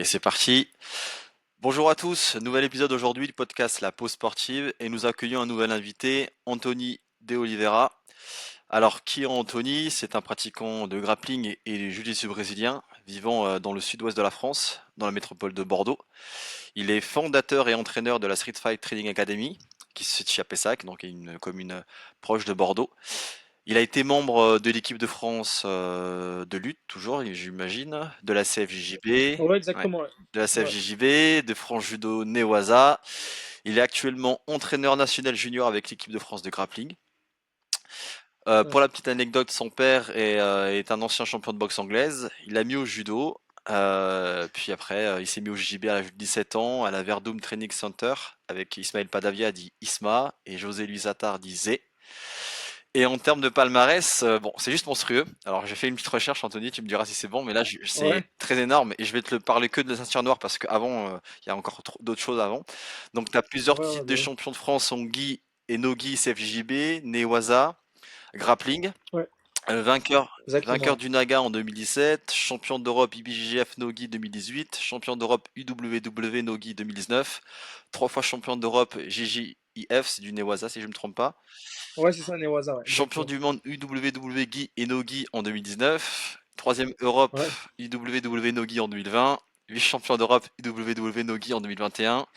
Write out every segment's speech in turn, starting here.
Ok, c'est parti. Bonjour à tous, nouvel épisode aujourd'hui du podcast La Pause Sportive et nous accueillons un nouvel invité, Anthony De Oliveira. Alors, qui est Anthony? C'est un pratiquant de grappling et de jiu-jitsu brésilien vivant dans le sud-ouest de la France, dans la métropole de Bordeaux. Il est fondateur et entraîneur de la Street Fight Training Academy, qui se situe à Pessac, donc une commune proche de Bordeaux. Il a été membre de l'équipe de France de lutte, toujours, j'imagine, de la CFJJB, Ouais, ouais, exactement. Ouais. de la Ouais. CFJJB, de France Judo Newaza. Il est actuellement entraîneur national junior avec l'équipe de France de grappling. Pour Ouais. la petite anecdote, son père est un ancien champion de boxe anglaise. Il l'a mis au judo. Puis après, il s'est mis au JJB à l'âge de 17 ans, à la Verdum Training Center, avec Ismaël Padavia dit Isma et José Luis Attar dit Zé. Et en termes de palmarès, bon, c'est juste monstrueux. Alors, j'ai fait une petite recherche, Anthony, tu me diras si c'est bon, mais là, c'est Ouais. très énorme et je vais te le parler que de la ceinture noire parce qu'avant, il y a encore d'autres choses avant. Donc, tu as plusieurs Ouais, ouais, titres bah de ouais. champion de France en gi et no gi CFJB, Newaza, grappling, Ouais, vainqueur exactement. du Naga en 2017, champion d'Europe IBJJF no gi 2018, champion d'Europe UWW no gi 2019, trois fois champion d'Europe JJIF, c'est du Newaza si je ne me trompe pas. Ouais, c'est ça, Newaza, ouais, Champion exactement. du monde UWW Gi et Nogi en 2019. Troisième Europe Ouais. UWW Nogi en 2020. Vice-champion d'Europe UWW Nogi en 2021.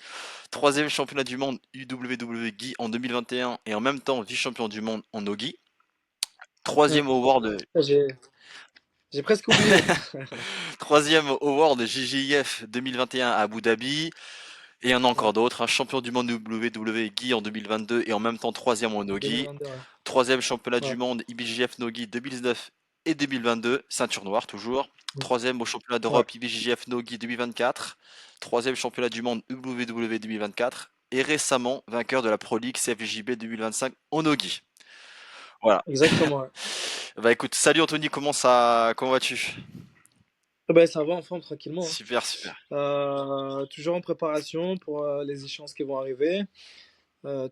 Troisième championnat du monde UWW Gi en 2021 et en même temps vice-champion du monde en Nogi. Ouais. Troisième award, Ça, j'ai presque oublié. troisième award JJIF 2021 à Abu Dhabi. Et il y en a Ouais. encore d'autres. Un champion du monde WWE Gi en 2022 et en même temps troisième en Nogi. 2022, ouais. Troisième championnat du Ouais. monde IBJJF Nogi 2019 et 2022, ceinture noire toujours. Troisième au championnat Ouais. d'Europe IBJJF Nogi 2024. Troisième championnat du monde WWE 2024. Et récemment, vainqueur de la Pro League CFJB 2025 en Nogi. Voilà. Exactement, ouais. Bah écoute, salut Anthony, comment vas-tu? Ben, ça va en forme tranquillement, Super, super. hein. Toujours en préparation pour les échéances qui vont arriver.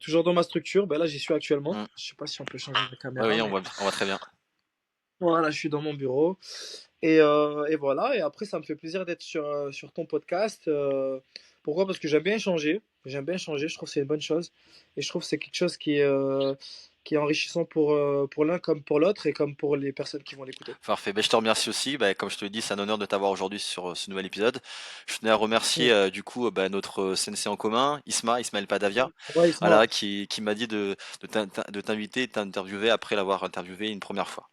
Toujours dans ma structure. Ben là, j'y suis actuellement. Mm. Je sais pas si on peut changer la Ouais, caméra, oui, mais on voit très bien. voilà, je suis dans mon bureau. Et voilà, et après, ça me fait plaisir d'être sur ton podcast. Pourquoi? Parce que j'aime bien échanger. J'aime bien échanger, je trouve que c'est une bonne chose. Et je trouve que c'est quelque chose qui est enrichissant pour l'un comme pour l'autre et comme pour les personnes qui vont l'écouter. Parfait. Ben, je te remercie aussi. Ben, comme je te l'ai dit, c'est un honneur de t'avoir aujourd'hui sur ce nouvel épisode. Je tenais à remercier Mm. du coup ben, notre CNC en commun, Ismaël Padavia, Ouais, Isma. voilà, qui m'a dit de t'inviter et de t'interviewer après l'avoir interviewé une première fois.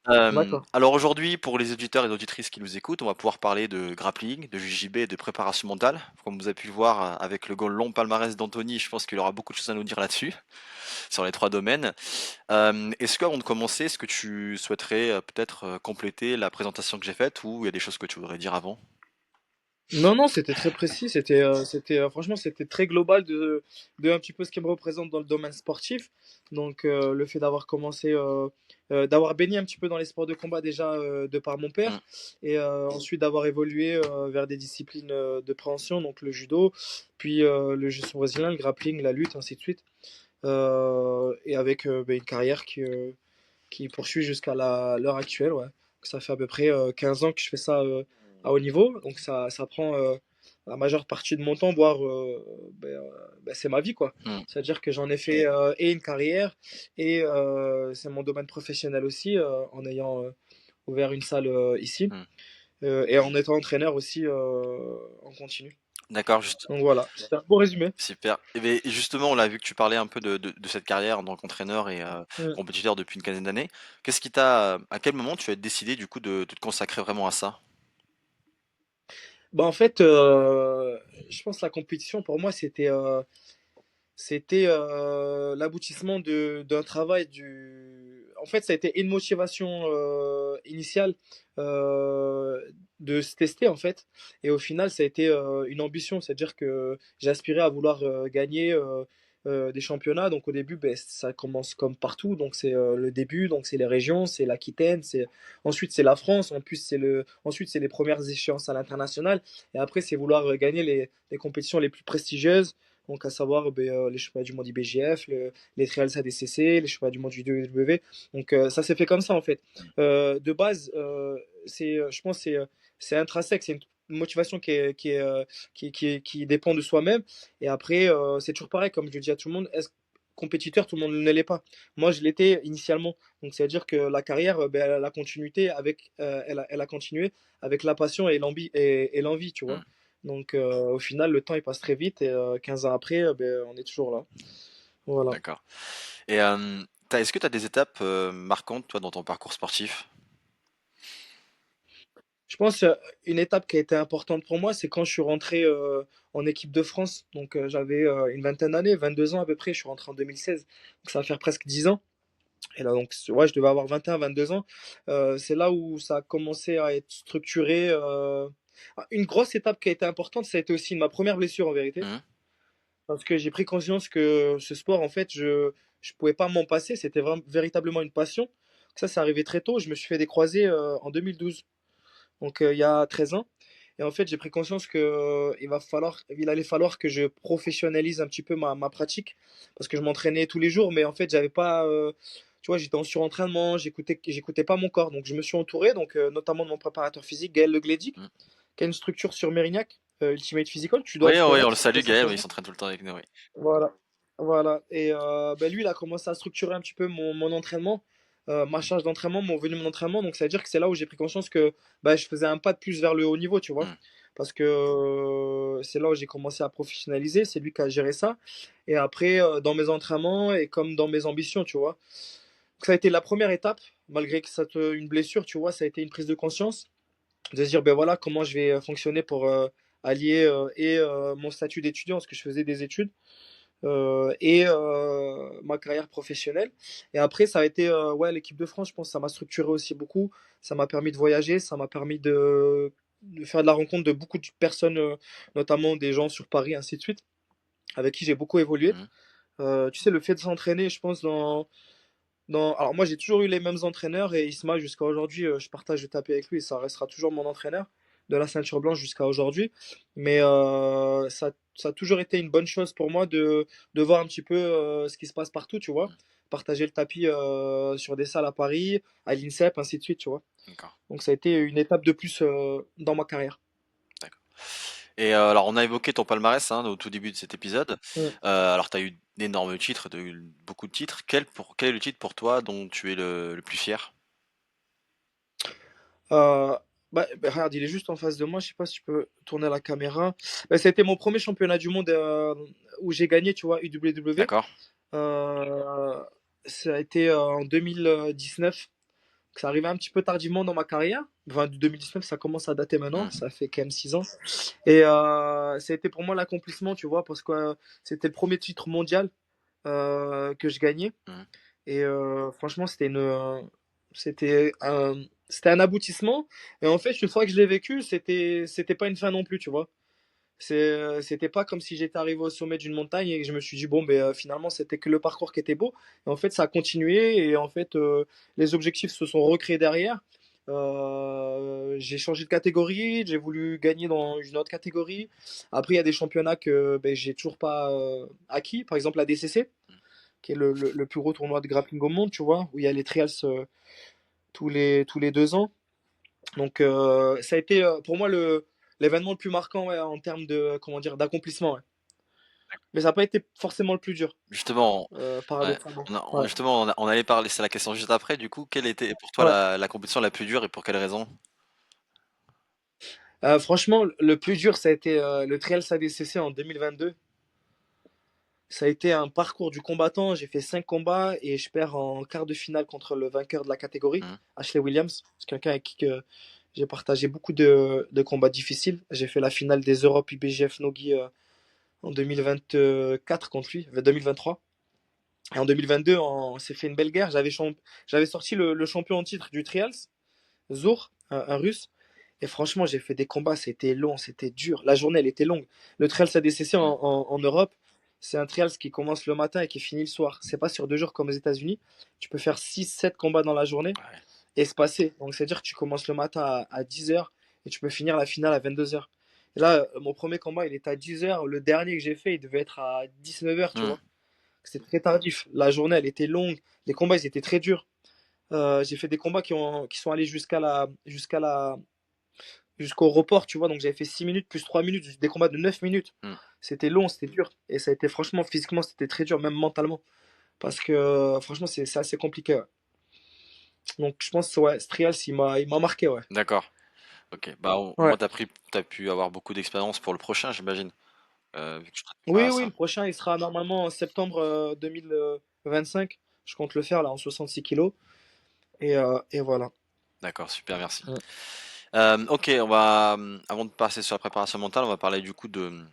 D'accord. Alors aujourd'hui, pour les auditeurs et les auditrices qui nous écoutent, on va pouvoir parler de grappling, de JJB et de préparation mentale. Comme vous avez pu le voir avec le long palmarès d'Anthony, je pense qu'il aura beaucoup de choses à nous dire là-dessus, sur les trois domaines. Est-ce qu'avant de commencer, est-ce que tu souhaiterais peut-être compléter la présentation que j'ai faite ou il y a des choses que tu voudrais dire avant? Non, non, c'était très précis. Franchement, c'était très global de un petit peu ce qui me représente dans le domaine sportif. Donc, le fait d'avoir commencé, d'avoir baigné un petit peu dans les sports de combat déjà de par mon Mm. père, et ensuite d'avoir évolué vers des disciplines de préhension, donc le judo, puis le jiu-jitsu brésilien, le grappling, la lutte, ainsi de suite. Et avec une carrière qui poursuit jusqu'à l'heure actuelle. Ouais. Donc, ça fait à peu près 15 ans que je fais ça à haut niveau. Donc ça prend la majeure partie de mon temps, voire c'est ma vie, quoi. Mm. C'est-à-dire que j'en ai fait et une carrière et c'est mon domaine professionnel aussi en ayant ouvert une salle ici Mm. et en étant entraîneur aussi en continu. D'accord, juste. Donc voilà, c'est un beau résumé. Super. Et bien, justement, on a vu que tu parlais un peu de cette carrière en tant qu'entraîneur et Mm. compétiteur depuis une quinzaine d'années. Qu'est-ce qui t'a, à quel moment tu as décidé du coup de te consacrer vraiment à ça? Bah en fait, je pense que la compétition pour moi c'était l'aboutissement d'un travail En fait, ça a été une motivation initiale euh, de se tester, en fait. Et au final, ça a été une ambition. C'est-à-dire que j'aspirais à vouloir gagner des championnats. Donc au début, ben, ça commence comme partout. Donc c'est le début, donc c'est les régions, c'est l'Aquitaine, ensuite c'est la France. Ensuite c'est les premières échéances à l'international. Et après, c'est vouloir gagner les compétitions les plus prestigieuses, donc à savoir les championnats du monde IBGF, les trials ADCC, les championnats du monde du WWE. Donc ça s'est fait comme ça en fait. De base, je pense que c'est intrinsèque, une motivation qui dépend de soi-même. Et après, c'est toujours pareil, comme je le dis à tout le monde, est-ce compétiteur, tout le monde ne l'est pas. Moi, je l'étais initialement. Donc, c'est-à-dire que la carrière, ben, elle a la continuité avec, elle a continué avec la passion et et l'envie, tu vois. Hmm, Donc, au final, le temps, il passe très vite et 15 ans après, ben, on est toujours là. Voilà. d'accord. Et est-ce que tu as des étapes marquantes, toi, dans ton parcours sportif? Je pense une étape qui a été importante pour moi, c'est quand je suis rentré en équipe de France. Donc j'avais une vingtaine d'années, 22 ans à peu près. Je suis rentré en 2016, donc ça va faire presque 10 ans. Et là, donc ouais, je devais avoir 21, 22 ans. C'est là où ça a commencé à être structuré. Une grosse étape qui a été importante, ça a été aussi ma première blessure en vérité, Hmm, parce que j'ai pris conscience que ce sport, en fait, je pouvais pas m'en passer. C'était vraiment véritablement une passion. Ça arrivé très tôt. Je me suis fait des croisés en 2012, donc il y a 13 ans. Et en fait, j'ai pris conscience que il allait falloir que je professionnalise un petit peu ma pratique, parce que je m'entraînais tous les jours, mais en fait, j'avais pas, tu vois, j'étais en surentraînement, j'écoutais pas mon corps, donc je me suis entouré, donc notamment de mon préparateur physique, Gaël Le Glédic, hmm. qui a une structure sur Mérignac, Ultimate Physical, tu dois Oui, le oui, on le connaître, salue, de Gaël, oui, il certainement. s'entraîne tout le temps avec nous, oui. Voilà, voilà. Et ben lui, il a commencé à structurer un petit peu mon entraînement, ma charge d'entraînement, mon volume d'entraînement. Donc, ça veut dire que c'est là où j'ai pris conscience que bah, je faisais un pas de plus vers le haut niveau, tu vois. Hmm, Parce que c'est là où j'ai commencé à professionnaliser. C'est lui qui a géré ça. Et après, dans mes entraînements et comme dans mes ambitions, tu vois. Donc, ça a été la première étape, malgré que une blessure, tu vois, ça a été une prise de conscience. De se dire, ben voilà, comment je vais fonctionner pour allier mon statut d'étudiant, parce que je faisais des études et ma carrière professionnelle. Et après, ça a été ouais, l'équipe de France, je pense, ça m'a structuré aussi beaucoup. Ça m'a permis de voyager, ça m'a permis de faire de la rencontre de beaucoup de personnes, notamment des gens sur Paris, ainsi de suite, avec qui j'ai beaucoup évolué. hmm, Tu sais, le fait de s'entraîner, je pense, Alors, moi, j'ai toujours eu les mêmes entraîneurs et Isma, jusqu'à aujourd'hui, je partage le tapis avec lui et ça restera toujours mon entraîneur, de la ceinture blanche jusqu'à aujourd'hui. Mais ça a toujours été une bonne chose pour moi de voir un petit peu ce qui se passe partout, tu vois. hmm, Partager le tapis sur des salles à Paris, à l'INSEP, ainsi de suite, tu vois. d'accord, Donc, ça a été une étape de plus dans ma carrière. d'accord. Et alors, on a évoqué ton palmarès hein, au tout début de cet épisode. Mm. Alors, tu as eu d'énormes titres, beaucoup de titres. Quel est le titre pour toi dont tu es le plus fier? Euh, regarde, il est juste en face de moi. Je sais pas si tu peux tourner la caméra. Bah, ça a été mon premier championnat du monde où j'ai gagné, tu vois, UWW. D'accord? Euh, Ça a été en 2019. Ça arrivait un petit peu tardivement dans ma carrière. Enfin, 2019, ça commence à dater maintenant. Hmm, Ça fait quand même 6 ans. Et ça a été pour moi l'accomplissement, tu vois, parce que c'était le premier titre mondial que je gagnais. hmm. Et franchement, c'était un, c'était un aboutissement. Et en fait, une fois que je l'ai vécu, c'était pas une fin non plus, tu vois. C'était pas comme si j'étais arrivé au sommet d'une montagne et que je me suis dit, bon, ben, finalement, c'était que le parcours qui était beau. Et en fait, ça a continué et en fait, les objectifs se sont recréés derrière. J'ai changé de catégorie, j'ai voulu gagner dans une autre catégorie. Après, il y a des championnats que ben, j'ai toujours pas acquis. Par exemple, la DCC, qui est le plus gros tournoi de grappling au monde, tu vois, où il y a les trials tous les 2 ans. Donc, ça a été pour moi l'événement le plus marquant ouais, en termes de, comment dire, d'accomplissement. Ouais. Mais ça n'a pas été forcément le plus dur, Justement, ouais, paradoxalement. on Ouais. justement, on allait parler, c'est la question juste après, du coup, quelle était pour toi Ouais. la compétition la plus dure et pour quelle raison? Franchement, le plus dur, ça a été le Trials ADCC en 2022. Ça a été un parcours du combattant. J'ai fait 5 combats et je perds en quart de finale contre le vainqueur de la catégorie, Hmm, Ashley Williams. C'est quelqu'un avec qui j'ai partagé beaucoup de combats difficiles. J'ai fait la finale des Europes IBGF Nogi en 2024 contre lui, 2023. Et en 2022, on s'est fait une belle guerre. J'avais sorti le champion en titre du Trials, Zour, un russe. Et franchement, j'ai fait des combats, c'était long, c'était dur. La journée, elle était longue. Le Trials ADCC hmm, en Europe, c'est un Trials qui commence le matin et qui finit le soir. C'est pas sur 2 jours comme aux États-Unis. Tu peux faire 6, 7 combats dans la journée ouais, et se passer. Donc, c'est-à-dire que tu commences le matin à 10 heures et tu peux finir la finale à 22 heures. Et là, mon premier combat, il était à 10 heures. Le dernier que j'ai fait, il devait être à 19 heures, tu hmm, vois. C'était très tardif. La journée, elle était longue. Les combats, ils étaient très durs. J'ai fait des combats qui sont allés jusqu'au report, tu vois. Donc j'avais fait 6 minutes plus 3 minutes, des combats de 9 minutes. Hmm. C'était long, c'était dur. Et ça a été franchement, physiquement, c'était très dur, même mentalement. Parce que franchement, c'est assez compliqué. Ouais. Donc je pense, ouais, Strials, il m'a marqué, ouais. D'accord. Ok. Bah, au Ouais. moins, t'as pu avoir beaucoup d'expérience pour le prochain, j'imagine. Vu que tu t'attends pas Oui, à oui, ça. le prochain, il sera normalement en septembre 2025. Je compte le faire là en 66 kilos. Et voilà. D'accord, super, merci. Mm. Ok, on va, avant de passer sur la préparation mentale, on va parler du coup de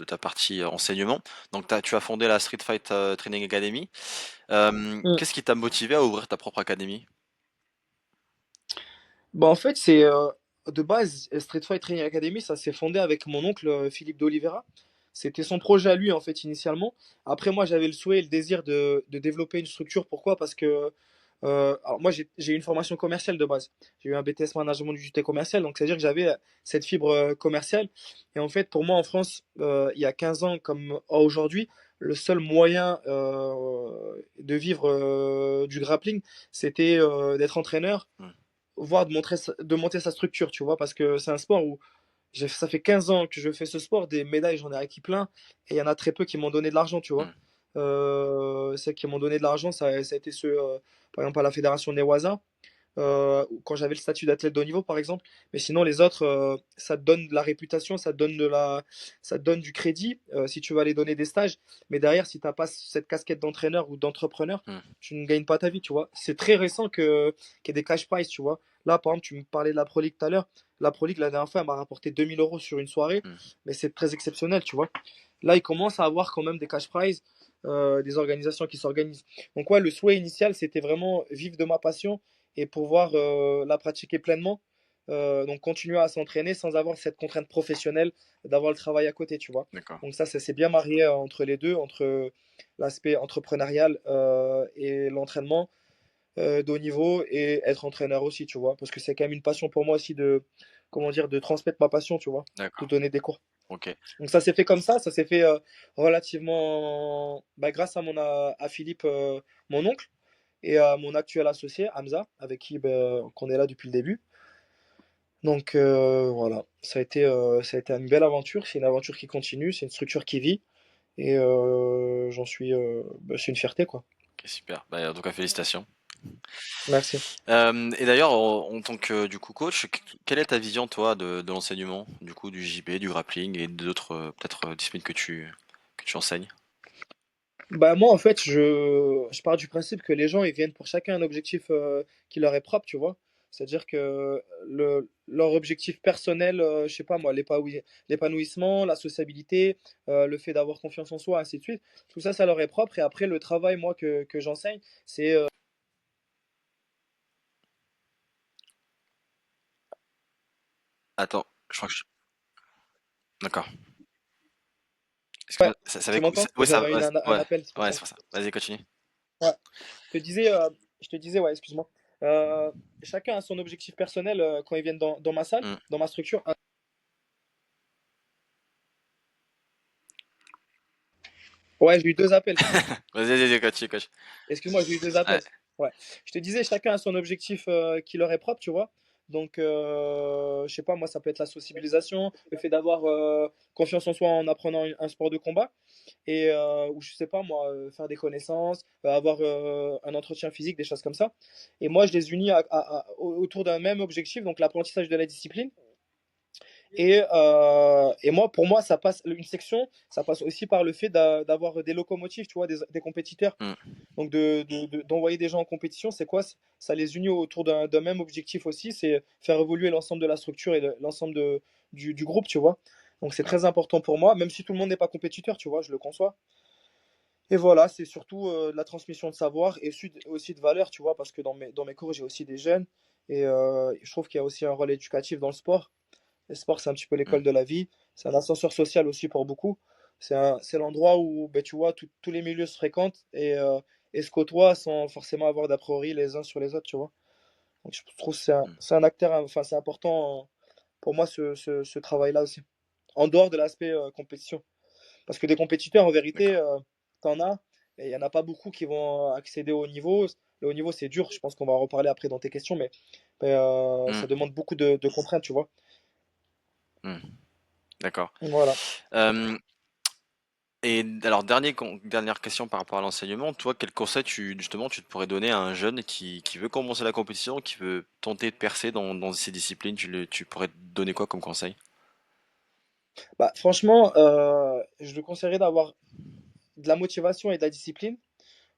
ta partie enseignement. Donc, tu as fondé la Street Fight Training Academy. Mm. Qu'est-ce qui t'a motivé à ouvrir ta propre académie? Bah, en fait, c'est de base, Street Fight Training Academy, ça s'est fondé avec mon oncle Philippe d'Oliveira. C'était son projet à lui, en fait, initialement. Après, moi, j'avais le souhait et le désir de développer une structure. Pourquoi? Parce que alors moi, j'ai une formation commerciale de base. J'ai eu un BTS Management du commercial, donc c'est-à-dire que j'avais cette fibre commerciale. Et en fait, pour moi, en France, il y a 15 ans comme aujourd'hui, le seul moyen de vivre du grappling, c'était d'être entraîneur Hmm, voire de monter sa structure, tu vois, parce que c'est un sport où ça fait 15 ans que je fais ce sport, des médailles, j'en ai acquis plein, et il y en a très peu qui m'ont donné de l'argent, tu vois. hmm, Ceux qui m'ont donné de l'argent, ça a été ceux, par exemple, à la fédération Newaza, quand j'avais le statut d'athlète de haut niveau, par exemple. Mais sinon, les autres, ça te donne de la réputation, ça te donne du crédit si tu vas aller donner des stages. Mais derrière, si tu n'as pas cette casquette d'entraîneur ou d'entrepreneur, hmm, tu ne gagnes pas ta vie, tu vois. C'est très récent qu'il y ait des cash prizes, tu vois. Là, par exemple, tu me parlais de la Pro League tout à l'heure. La Pro League, la dernière fois, elle m'a rapporté 2 000 € sur une soirée, hmm. mais c'est très exceptionnel, tu vois. Là, il commence à avoir quand même des cash prizes, des organisations qui s'organisent. Donc, ouais, le souhait initial, c'était vraiment vivre de ma passion et pouvoir la pratiquer pleinement. Donc continuer à s'entraîner sans avoir cette contrainte professionnelle d'avoir le travail à côté, tu vois. D'accord. Donc ça s'est bien marié entre les deux, entre l'aspect entrepreneurial et l'entraînement de haut niveau et être entraîneur aussi, tu vois. Parce que c'est quand même une passion pour moi aussi de, comment dire, de transmettre ma passion, tu vois, de D'accord. donner des cours. Ok. Donc ça s'est fait comme ça s'est fait relativement bah, grâce à Philippe, mon oncle, et à mon actuel associé, Hamza, avec qui ben, qu'on est là depuis le début. Donc voilà, ça a été une belle aventure, c'est une aventure qui continue, c'est une structure qui vit, et bah, c'est une fierté, quoi. Ok, super. Bah, en tout cas, félicitations. Merci. Et d'ailleurs, en tant que du coup coach, quelle est ta vision toi de l'enseignement, du coup du JB, du grappling et d'autres peut-être disciplines que tu enseignes? Bah moi en fait je pars du principe que les gens ils viennent pour chacun un objectif qui leur est propre, tu vois. C'est-à-dire que leur objectif personnel, je sais pas moi, l'épanouissement, la sociabilité, le fait d'avoir confiance en soi, ainsi de suite, tout ça, ça leur est propre. Et après le travail moi que j'enseigne, c'est Attends, je crois que d'accord. ouais, Excuse-moi, ça tu avait m'entends? ouais ça J'avais eu un ouais appel, c'est pour ouais ça. c'est pour ça. Vas-y continue. Ouais. Je te disais, ouais, excuse-moi. Chacun a son objectif personnel quand ils viennent dans ma salle, Hmm. dans ma structure. Ah, ouais, j'ai eu deux appels. Vas-y continue coach. Excuse-moi, j'ai eu deux appels. Ouais, Ouais. Je te disais, chacun a son objectif qui leur est propre, tu vois. Donc, je sais pas, moi, ça peut être la sensibilisation, le fait d'avoir confiance en soi en apprenant un sport de combat, ou je sais pas, moi, faire des connaissances, avoir un entretien physique, des choses comme ça. Et moi, je les unis autour d'un même objectif, donc l'apprentissage de la discipline. Et moi, pour moi, ça passe une section, ça passe aussi par le fait d'avoir des locomotives, tu vois, des compétiteurs. hmm, Donc d'envoyer des gens en compétition, c'est quoi? Ça les unit autour d'un même objectif aussi, c'est faire évoluer l'ensemble de la structure et l'ensemble du groupe, tu vois. Donc c'est d'accord. très important pour moi, même si tout le monde n'est pas compétiteur, tu vois, je le conçois. Et voilà, c'est surtout de la transmission de savoir et aussi de valeur, tu vois, parce que dans mes cours, j'ai aussi des jeunes et je trouve qu'il y a aussi un rôle éducatif dans le sport. Le sport, c'est un petit peu Hmm, l'école de la vie. C'est un ascenseur social aussi pour beaucoup. C'est l'endroit où, ben, tu vois, tous les milieux se fréquentent et se côtoient sans forcément avoir d'a priori les uns sur les autres, tu vois. Donc, je trouve que hmm. c'est un acteur, enfin, c'est important pour moi, ce travail-là aussi. En dehors de l'aspect compétition. Parce que des compétiteurs, en vérité, D'accord. t'en as, et il n'y en a pas beaucoup qui vont accéder au niveau. Le haut niveau, c'est dur. Je pense qu'on va en reparler après dans tes questions, mais, Hmm, ça demande beaucoup de contraintes, tu vois. hmm, d'accord. Voilà. Euh, et alors, dernière question par rapport à l'enseignement. Toi, quel conseil justement tu te pourrais donner à un jeune qui veut commencer la compétition, qui veut tenter de percer dans ces disciplines? Tu pourrais te donner quoi comme conseil? Bah, franchement, je lui conseillerais d'avoir de la motivation et de la discipline.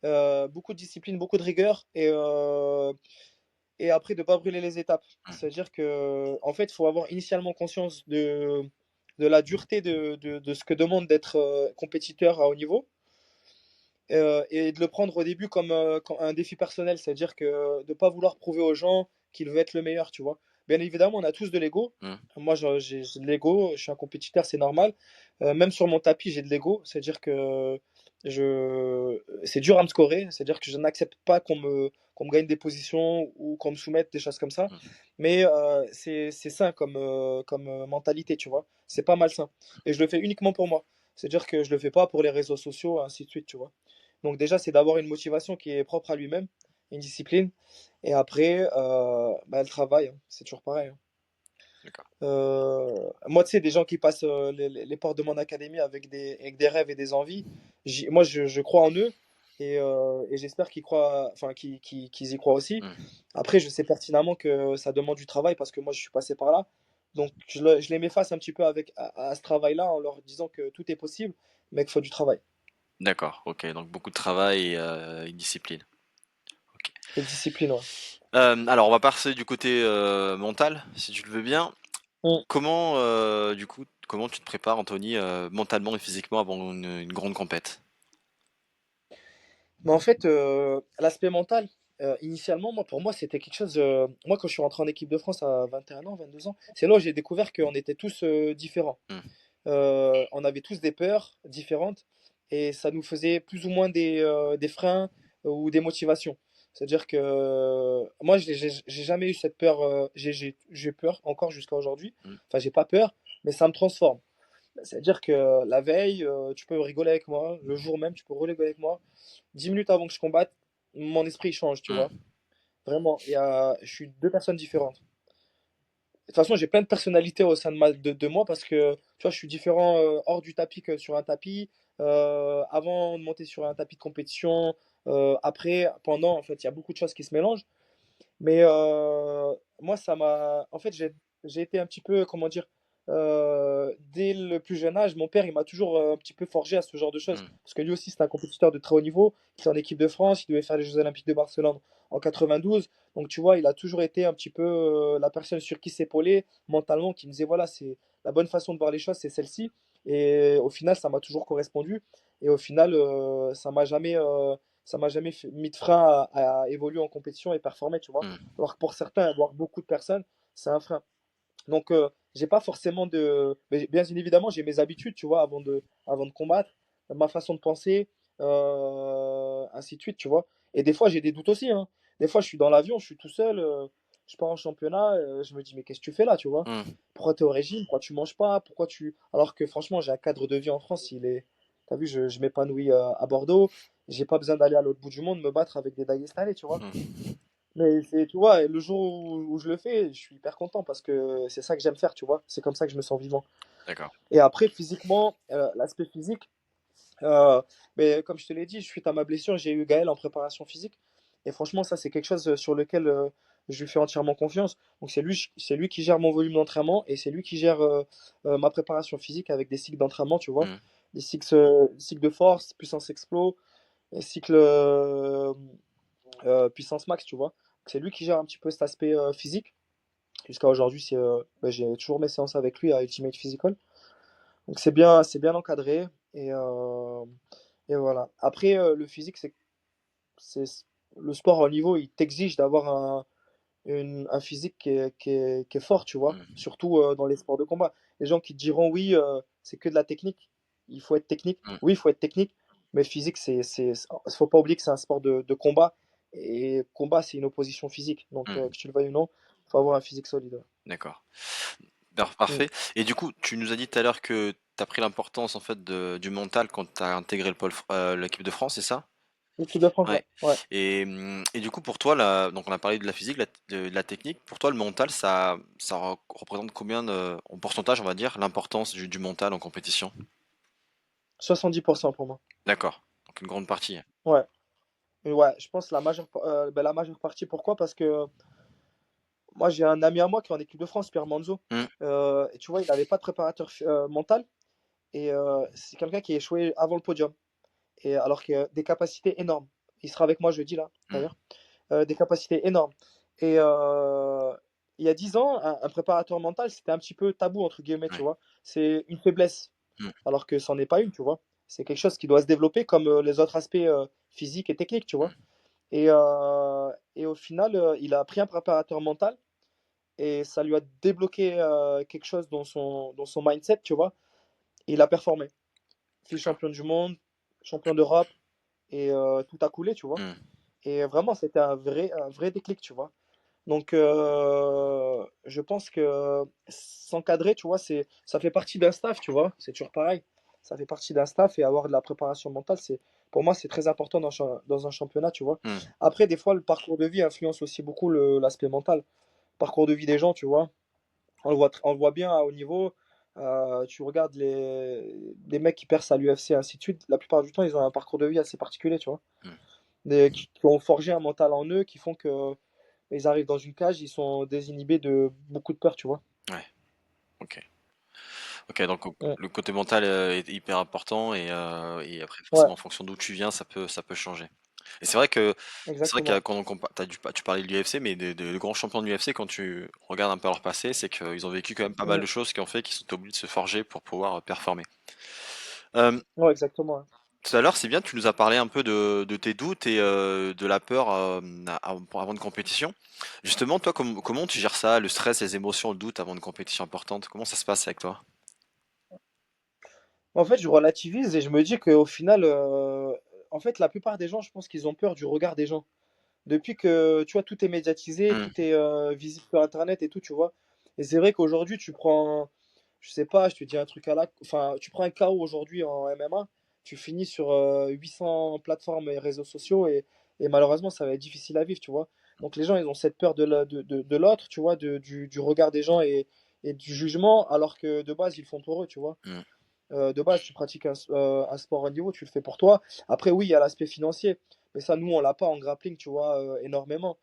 Beaucoup de discipline, beaucoup de rigueur et après de ne pas brûler les étapes. Hmm, C'est-à-dire que en fait, il faut avoir initialement conscience de la dureté de ce que demande d'être compétiteur à haut niveau et de le prendre au début comme un défi personnel. C'est-à-dire que de ne pas vouloir prouver aux gens qu'il veut être le meilleur, tu vois. Bien évidemment, on a tous de l'ego. hmm, Moi, j'ai de l'ego, je suis un compétiteur, c'est normal. Même sur mon tapis, j'ai de l'ego. C'est-à-dire que c'est dur à me scorer. C'est-à-dire que je n'accepte pas qu'on me gagne des positions ou qu'on me soumette, des choses comme ça. hmm. Mais c'est sain comme mentalité, tu vois. C'est pas malsain. Et je le fais uniquement pour moi. C'est-à-dire que je le fais pas pour les réseaux sociaux, ainsi de suite, tu vois. Donc déjà, c'est d'avoir une motivation qui est propre à lui-même, une discipline. Et après, bah, le travail, hein. C'est toujours pareil, hein. D'accord. Moi, tu sais, des gens qui passent les portes de mon académie avec des rêves et des envies, moi, je crois en eux et j'espère qu'ils croient, enfin, qu'ils y croient aussi. Hmm. Après, je sais pertinemment que ça demande du travail parce que moi, je suis passé par là. Donc, je les m'efface un petit peu à ce travail-là en leur disant que tout est possible, mais qu'il faut du travail D'accord, ok, donc beaucoup de travail et une discipline. Ok. et de discipline, ouais. Alors, on va passer du côté mental, si tu le veux bien. Mm. Comment tu te prépares, Anthony, mentalement et physiquement avant une grande compète? Mais en fait, l'aspect mental, initialement, moi, pour moi, c'était quelque chose. Moi, quand je suis rentré en équipe de France à 21 ans, 22 ans, c'est là où j'ai découvert qu'on était tous différents. Hmm, On avait tous des peurs différentes et ça nous faisait plus ou moins des freins ou des motivations. C'est-à-dire que moi, j'ai jamais eu cette peur. J'ai peur encore jusqu'à aujourd'hui. hmm, Enfin, j'ai pas peur, mais ça me transforme. C'est-à-dire que la veille, tu peux rigoler avec moi. Le jour même, tu peux rigoler avec moi. 10 minutes avant que je combatte, mon esprit change, tu vois. hmm, Vraiment, je suis deux personnes différentes. De toute façon, j'ai plein de personnalités au sein de moi parce que, tu vois, je suis différent hors du tapis que sur un tapis. Avant de monter sur un tapis de compétition, après, pendant, en fait, il y a beaucoup de choses qui se mélangent. Mais moi, ça m'a. En fait, j'ai été un petit peu, comment dire, dès le plus jeune âge, mon père, il m'a toujours un petit peu forgé à ce genre de choses. hmm, Parce que lui aussi, c'est un compétiteur de très haut niveau. Il est en équipe de France, il devait faire les Jeux Olympiques de Barcelone en 92. Donc, tu vois, il a toujours été un petit peu la personne sur qui s'épauler mentalement, qui me disait, voilà, c'est la bonne façon de voir les choses, c'est celle-ci. Et au final, ça m'a toujours correspondu. Et au final, ça m'a jamais mis de frein à évoluer en compétition et performer, tu vois. hmm. Alors que pour certains, voire beaucoup de personnes, c'est un frein. Donc, j'ai pas forcément de. Mais bien évidemment, j'ai mes habitudes, tu vois, avant de combattre, ma façon de penser, ainsi de suite, tu vois. Et des fois, j'ai des doutes aussi, hein. Des fois, je suis dans l'avion, je suis tout seul, je pars en championnat, je me dis, mais qu'est-ce que tu fais là, tu vois? Hmm, Pourquoi tu es au régime? Pourquoi tu manges pas? Pourquoi tu. Alors que franchement, j'ai un cadre de vie en France, il est. T'as vu, je m'épanouis à Bordeaux, j'ai pas besoin d'aller à l'autre bout du monde me battre avec des Dagestanais, tu vois. hmm. Mais tu vois, le jour où je le fais, je suis hyper content parce que c'est ça que j'aime faire, tu vois. C'est comme ça que je me sens vivant. D'accord. Et après, physiquement, l'aspect physique, euh, mais comme je te l'ai dit, suite à ma blessure, j'ai eu Gaël en préparation physique. Et franchement, ça, c'est quelque chose sur lequel je lui fais entièrement confiance. Donc, c'est lui qui gère mon volume d'entraînement et c'est lui qui gère ma préparation physique avec des cycles d'entraînement, tu vois. Hmm, Des cycles de force, puissance explo, des cycles puissance max, tu vois. C'est lui qui gère un petit peu cet aspect physique. Jusqu'à aujourd'hui, bah, j'ai toujours mes séances avec lui à Ultimate Physical. Donc c'est bien encadré et voilà. Après, le physique, c'est le sport au niveau, il t'exige d'avoir un physique qui est fort, tu vois. hmm, Surtout dans les sports de combat. Les gens qui te diront oui, c'est que de la technique. Il faut être technique. hmm, Oui, il faut être technique. Mais physique, faut pas oublier que c'est un sport de combat. Et combat, c'est une opposition physique. Donc, hmm. que tu le veuilles ou non, il faut avoir un physique solide. D'accord. Mm. Parfait. Et du coup, tu nous as dit tout à l'heure que tu as pris l'importance en fait du mental quand tu as intégré l'équipe de France, c'est ça? L'équipe de France, ouais. Ouais. Ouais. Et du coup, pour toi, donc on a parlé de la physique, de la technique. Pour toi, le mental, ça représente combien en pourcentage, on va dire, l'importance du mental en compétition? 70% pour moi. D'accord. Donc une grande partie. Ouais. Et ouais, je pense la majeure partie. Pourquoi? Parce que moi, j'ai un ami à moi qui est en équipe de France, Pierre Manzo. Hmm, Et tu vois, il n'avait pas de préparateur mental. Et c'est quelqu'un qui est échoué avant le podium. Et alors qu'il a des capacités énormes. Il sera avec moi jeudi, là, hmm, d'ailleurs. Des capacités énormes. Et il y a 10 ans, un préparateur mental, c'était un petit peu tabou, entre guillemets, tu ouais, vois. C'est une faiblesse, hmm, alors que c'en est pas une, tu vois. C'est quelque chose qui doit se développer comme les autres aspects physiques et techniques, tu vois. hmm. Et au final, il a pris un préparateur mental et ça lui a débloqué quelque chose dans son mindset, tu vois. Et il a performé. Fils D'accord. champion du monde, champion d'Europe, et tout a coulé, tu vois. Hmm, Et vraiment, c'était un vrai déclic, tu vois. Donc, je pense que s'encadrer, tu vois, ça fait partie d'un staff, tu vois. C'est toujours pareil. Ça fait partie d'un staff et avoir de la préparation mentale, pour moi, c'est très important dans un championnat, tu vois. hmm. Après, des fois, le parcours de vie influence aussi beaucoup l'aspect mental. Parcours de vie des gens, tu vois. On le voit bien à haut niveau. Tu regardes les mecs qui percent à l'UFC, ainsi de suite. La plupart du temps, ils ont un parcours de vie assez particulier, tu vois. Hmm. Qui ont forgé un mental en eux, qui font que ils arrivent dans une cage, ils sont désinhibés de beaucoup de peur, tu vois. Ouais, ok. Ok, donc Mm. le côté mental est hyper important et après Ouais, forcément en fonction d'où tu viens, ça peut changer. Et c'est vrai que exactement. quand tu parlais de l'UFC, mais de grands champions de l'UFC, quand tu regardes un peu leur passé, c'est qu'ils ont vécu quand même pas mal de Mm. choses qui ont fait qu'ils sont obligés de se forger pour pouvoir performer. Euh, Ouais, exactement. Ouais. Tout à l'heure, c'est bien, tu nous as parlé un peu de tes doutes et de la peur avant de compétition. Justement, toi, comment tu gères ça, le stress, les émotions, le doute avant une compétition importante? Comment ça se passe avec toi? En fait, je relativise et je me dis qu'au final, en fait, la plupart des gens, je pense qu'ils ont peur du regard des gens. Depuis que, tu vois, tout est médiatisé, Hmm, tout est visible sur Internet et tout, tu vois. Et c'est vrai qu'aujourd'hui, je sais pas, je te dis un truc enfin, tu prends un KO aujourd'hui en MMA, tu finis sur 800 plateformes et réseaux sociaux et malheureusement, ça va être difficile à vivre, tu vois. Donc les gens, ils ont cette peur de l'autre, tu vois, du regard des gens et du jugement, alors que de base, ils le font pour eux, tu vois. hmm, De base, tu pratiques un sport à niveau, tu le fais pour toi. Après, oui, il y a l'aspect financier. Mais ça, nous, on l'a pas en grappling, tu vois, énormément.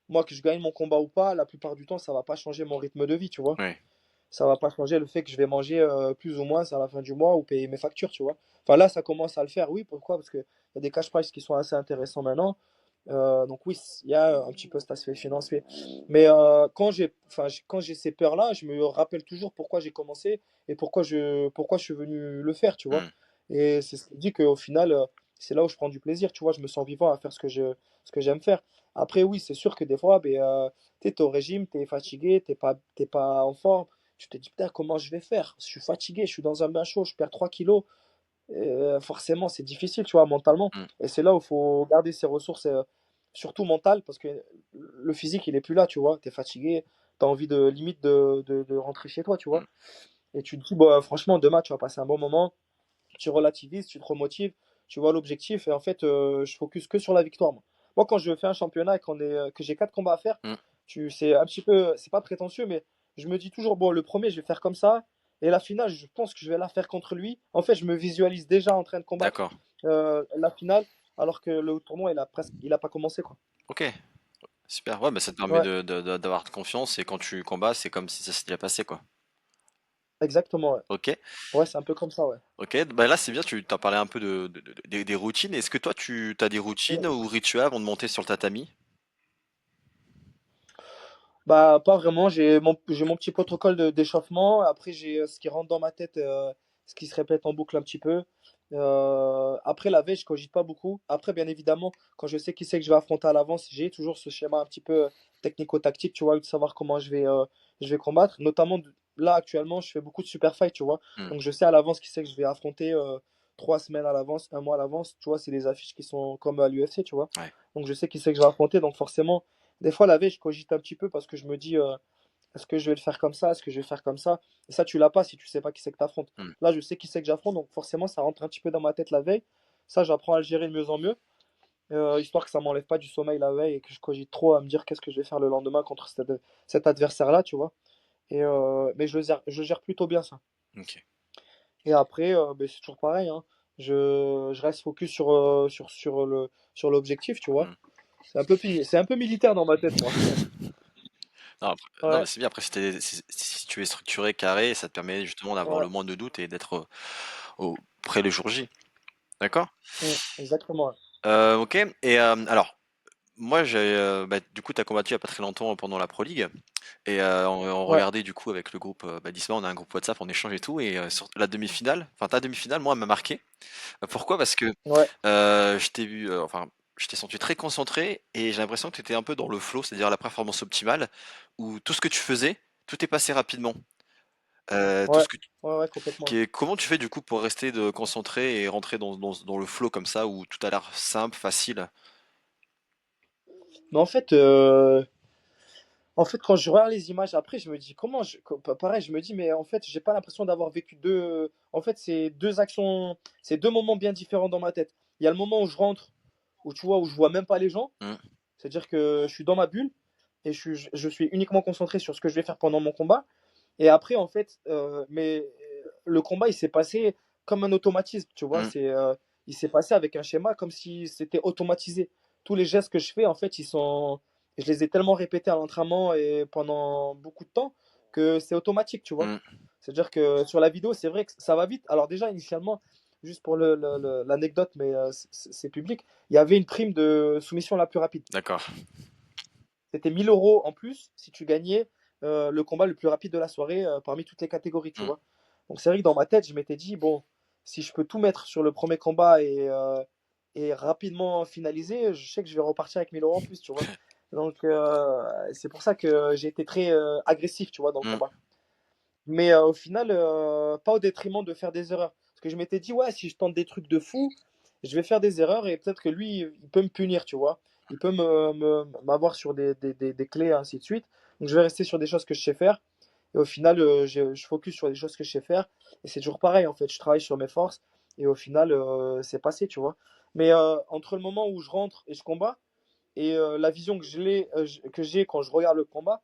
Moi, que je gagne mon combat ou pas, la plupart du temps, ça va pas changer mon rythme de vie, tu vois. ouais, Ça va pas changer le fait que je vais manger plus ou moins à la fin du mois ou payer mes factures, tu vois. Enfin, là, ça commence à le faire, oui. Pourquoi? Parce qu'il y a des cash prices qui sont assez intéressants maintenant. Donc oui, il y a un petit peu cet aspect financier. Mais quand j'ai ces peurs-là, je me rappelle toujours pourquoi j'ai commencé et pourquoi je suis venu le faire, tu vois. hmm, Et c'est ce qui dit qu'au final, c'est là où je prends du plaisir, tu vois. Je me sens vivant à faire ce que j'aime faire. Après, oui, c'est sûr que des fois, ben, t'es au régime, t'es fatigué, t'es pas en forme. Tu te dis, putain, comment je vais faire? Je suis fatigué, je suis dans un bain chaud, je perds 3 kilos. Forcément, c'est difficile, tu vois, mentalement. hmm, Et c'est là où il faut garder ses ressources, surtout mentales, parce que le physique, il est plus là, tu vois. Tu es fatigué, tu as envie de limite de rentrer chez toi, tu hmm, vois. Et tu te dis, bah, franchement, demain, tu vas passer un bon moment, tu relativises, tu te remotives, tu vois l'objectif, et en fait, je focus que sur la victoire, moi. Moi, quand je fais un championnat et que j'ai 4 combats à faire, hmm, c'est un petit peu, c'est pas prétentieux, mais je me dis toujours, bon, le premier, je vais faire comme ça, et la finale, je pense que je vais la faire contre lui. En fait, je me visualise déjà en train de combattre d'accord. la finale, alors que le tournoi, il a pas commencé, quoi. Ok, super. Ouais, bah ça te permet Ouais, d'avoir confiance et quand tu combats, c'est comme si ça s'était déjà passé, quoi. exactement, ouais. Ok, Ouais, c'est un peu comme ça, ouais. ok. Bah là, c'est bien, tu t'en parlais un peu des routines. Est-ce que toi, tu as des routines ou rituels avant de monter sur le tatami? Bah, pas vraiment. J'ai mon petit protocole d'échauffement. Après, j'ai ce qui rentre dans ma tête, ce qui se répète en boucle un petit peu. Après, la veille, je cogite pas beaucoup. Après, bien évidemment, quand je sais qui c'est que je vais affronter à l'avance, j'ai toujours ce schéma un petit peu technico-tactique, tu vois, de savoir comment je vais combattre. Notamment, là, actuellement, je fais beaucoup de super fight, tu vois. Hmm, Donc, je sais à l'avance qui c'est que je vais affronter 3 semaines à l'avance, un mois à l'avance. Tu vois, c'est des affiches qui sont comme à l'UFC, tu vois. ouais. Donc, je sais qui c'est que je vais affronter. Donc, forcément, des fois, la veille, je cogite un petit peu parce que je me dis, est-ce que je vais le faire comme ça? Est-ce que je vais faire comme ça? Et ça, tu l'as pas si tu sais pas qui c'est que tu affrontes. Hmm, Là, je sais qui c'est que j'affronte, donc forcément, ça rentre un petit peu dans ma tête la veille. Ça, j'apprends à le gérer de mieux en mieux. histoire que ça m'enlève pas du sommeil la veille et que je cogite trop à me dire qu'est-ce que je vais faire le lendemain contre cet adversaire-là, tu vois. Mais je gère plutôt bien ça. Ok. Et après, ben, c'est toujours pareil, hein. Je reste focus sur l'objectif, tu vois. Hmm. C'est un peu militaire dans ma tête, moi. Non, non, mais Ouais, c'est bien. Après, si tu es structuré, carré, ça te permet justement d'avoir ouais, le moins de doutes et d'être près le jour J. D'accord? exactement. Ouais. Ok. Et alors, moi, du coup, tu as combattu il n'y a pas très longtemps pendant la Pro League. Et on Ouais, regardait du coup avec le groupe d'Isma, on a un groupe WhatsApp, on échange et tout. Et sur la demi-finale, enfin ta demi-finale, moi, elle m'a marqué. Pourquoi? Parce que ouais. je t'ai vu, enfin, je t'ai senti très concentré et j'ai l'impression que tu étais un peu dans le flow, c'est-à-dire la performance optimale, où tout ce que tu faisais, tout est passé rapidement. Tout Ouais, ce que ouais, ouais, complètement. comment tu fais du coup pour rester concentré et rentrer dans le flow comme ça, où tout a l'air simple, facile? Mais en fait, quand je regarde les images après, je me dis pareil, je me dis, mais en fait, j'ai pas l'impression d'avoir vécu deux. En fait, c'est deux actions, c'est deux moments bien différents dans ma tête. Il y a le moment où je rentre, où tu vois, où je vois même pas les gens. Hmm, C'est-à-dire que je suis dans ma bulle et je suis uniquement concentré sur ce que je vais faire pendant mon combat. Et après, en fait, le combat, il s'est passé comme un automatisme, tu vois. hmm, Il s'est passé avec un schéma comme si c'était automatisé. Tous les gestes que je fais, en fait, je les ai tellement répétés à l'entraînement et pendant beaucoup de temps que c'est automatique, tu vois. hmm. C'est-à-dire que sur la vidéo, c'est vrai que ça va vite. Alors déjà, initialement, juste pour l'anecdote, mais c'est public, il y avait une prime de soumission la plus rapide. D'accord. C'était 1 000 € en plus si tu gagnais le combat le plus rapide de la soirée parmi toutes les catégories, tu Hmm. vois. Donc c'est vrai que dans ma tête, je m'étais dit, bon, si je peux tout mettre sur le premier combat et rapidement finaliser, je sais que je vais repartir avec 1 000 € en plus, tu vois. Donc c'est pour ça que j'ai été très agressif, tu vois, dans le Hmm. combat. Mais au final, pas au détriment de faire des erreurs. Parce que je m'étais dit, ouais, si je tente des trucs de fou, je vais faire des erreurs et peut-être que lui, il peut me punir, tu vois. Il peut m'avoir sur des clés, ainsi de suite. Donc je vais rester sur des choses que je sais faire. Et au final, je focus sur des choses que je sais faire. Et c'est toujours pareil, en fait. Je travaille sur mes forces. Et au final, c'est passé, tu vois. Mais entre le moment où je rentre et je combats et la vision que j'ai quand je regarde le combat,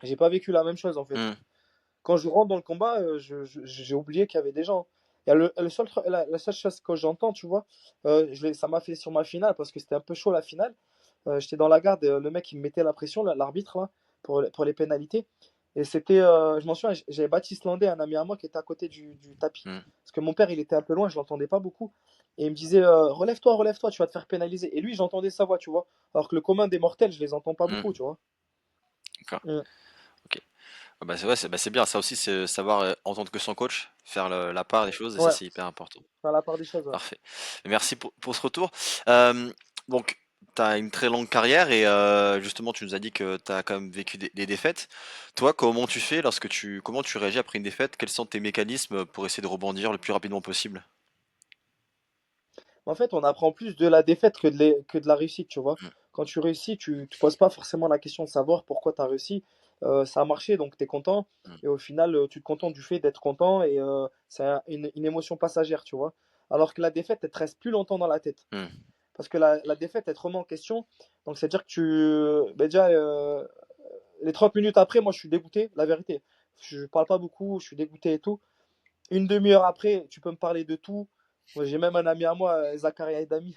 j'ai pas vécu la même chose, en fait. Hmm. Quand je rentre dans le combat, j'ai oublié qu'il y avait des gens. Il y a la seule chose que j'entends, tu vois, ça m'a fait sur ma finale parce que c'était un peu chaud la finale. J'étais dans la garde, et, le mec il me mettait la pression, l'arbitre là, pour les pénalités. Et je m'en souviens, j'avais Baptiste Landais, un ami à moi qui était à côté du tapis. Hmm. Parce que mon père il était un peu loin, je l'entendais pas beaucoup. Et il me disait relève-toi, relève-toi, tu vas te faire pénaliser. Et lui j'entendais sa voix, tu vois. Alors que le commun des mortels, je les entends pas Hmm. beaucoup, tu vois. D'accord. Mm. Ok. Ah bah, c'est vrai, c'est bien. Ça aussi, c'est savoir entendre que son coach, faire la part des choses, et ça, Ouais, c'est hyper important. faire la part des choses, ouais. Parfait. Merci pour ce retour. Euh, donc, tu as une très longue carrière et justement, tu nous as dit que tu as quand même vécu des défaites. Toi, comment tu réagis après une défaite? Quels sont tes mécanismes pour essayer de rebondir le plus rapidement possible? En fait, on apprend plus de la défaite que de la réussite, tu vois. Mm, Quand tu réussis, tu ne te poses pas forcément la question de savoir pourquoi tu as réussi. Ça a marché, donc tu es content. mm, Et au final, tu te contentes du fait d'être content et c'est une émotion passagère, tu vois. Alors que la défaite, elle te reste plus longtemps dans la tête. mm, Parce que la défaite, elle te remet en question. Donc, c'est-à-dire que ben déjà, les 30 minutes après, moi, je suis dégoûté, la vérité. Je parle pas beaucoup, je suis dégoûté et tout. Une demi-heure après, tu peux me parler de tout. Moi, j'ai même un ami à moi, Zachary Aïdami.